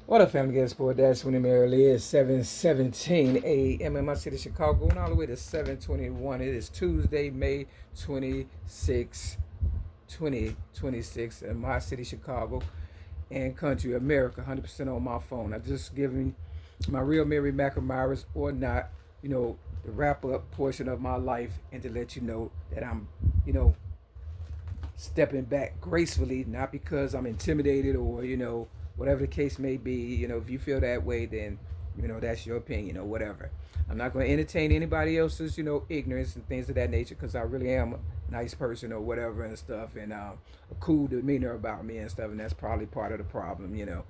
What up, family? Guys, sport. That's when it merely is 7:17 a.m. in my city, Chicago, going all the way to 7:21. It is Tuesday, May 26, 2026, in my city, Chicago, and country, America, 100% on my phone. I just giving my real Mary McNamara's or not, the wrap up portion of my life, and to let you know that I'm, stepping back gracefully, not because I'm intimidated or, whatever the case may be. If you feel that way, then, that's your opinion or whatever. I'm not going to entertain anybody else's, ignorance and things of that nature, because I really am a nice person or whatever and stuff, and a cool demeanor about me and stuff, and that's probably part of the problem.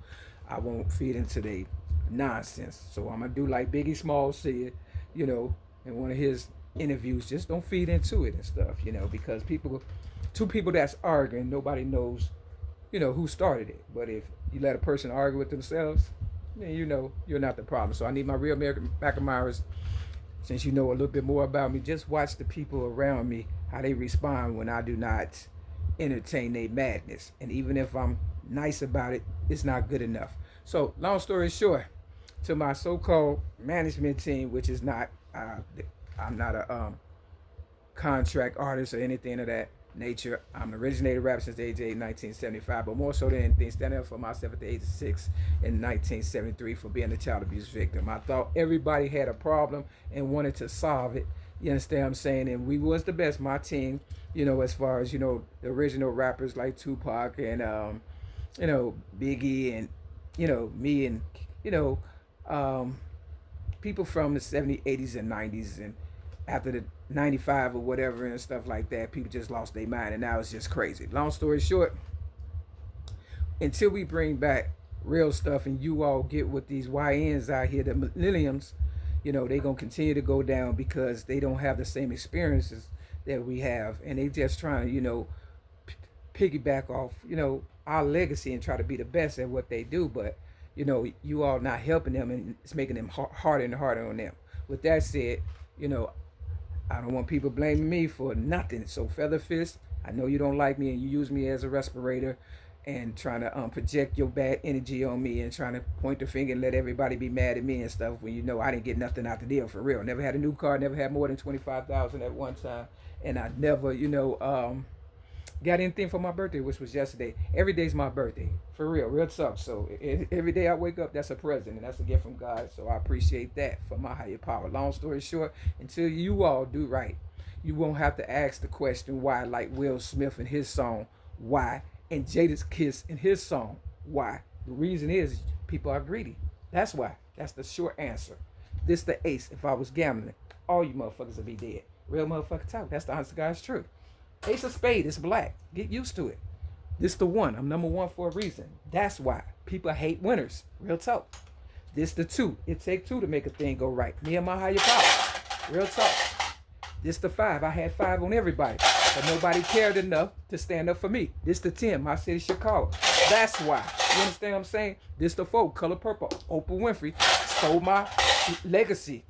I won't feed into the nonsense. So I'm going to do like Biggie Smalls said, in one of his interviews, just don't feed into it and stuff, because two people that's arguing, nobody knows, who started it. But if you let a person argue with themselves, then you're not the problem. So I need my real American McNamara's. Since you know a little bit more about me, just watch the people around me, how they respond when I do not entertain their madness. And even if I'm nice about it, it's not good enough. So long story short, to my so-called management team, which is not, I'm not a contract artist or anything of that nature. I'm an originator rapper since the age of 8, 1975, but more so than anything, standing up for myself at the age of 6 in 1973 for being a child abuse victim. I thought everybody had a problem and wanted to solve it. You understand what I'm saying? And we was the best, my team, as far as, the original rappers like Tupac and, Biggie and, me and, people from the 70s, 80s, and 90s. And after the 95 or whatever and stuff like that, people just lost their mind, and now it's just crazy. Long story short, until we bring back real stuff and you all get with these YNs out here, the millenniums, they gonna continue to go down because they don't have the same experiences that we have, and they just trying to, piggyback off, our legacy and try to be the best at what they do. But you all not helping them, and it's making them harder and harder on them. With that said, I don't want people blaming me for nothing. So Feather Fist, I know you don't like me and you use me as a respirator and trying to project your bad energy on me and trying to point the finger and let everybody be mad at me and stuff when I didn't get nothing out the deal for real. Never had a new car, never had more than 25,000 at one time, and I never, got anything for my birthday, which was yesterday. Every day's my birthday, for real tough. So every day I wake up, that's a present, and that's a gift from God. So I appreciate that for my higher power. Long story short, until you all do right, you won't have to ask the question why, like Will Smith in his song, why, and Jada's Kiss in his song, why. The reason is people are greedy. That's why. That's the short answer. This the ace. If I was gambling, all you motherfuckers would be dead. Real motherfucker talk. That's the honest to God's truth. Ace of spade is black. Get used to it. This the one. I'm number one for a reason. That's why people hate winners. Real talk. This the two. It take two to make a thing go right. Me and my higher power. Real talk. This the five. I had 5 on everybody, but nobody cared enough to stand up for me. This the 10. My city, Chicago. That's why. You understand what I'm saying? This the 4. Color purple. Oprah Winfrey stole my legacy.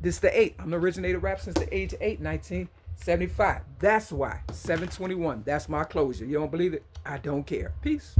This the 8. I'm the originator rap since the age of 8, 1975. That's why. 721. That's my closure. You don't believe it? I don't care. Peace.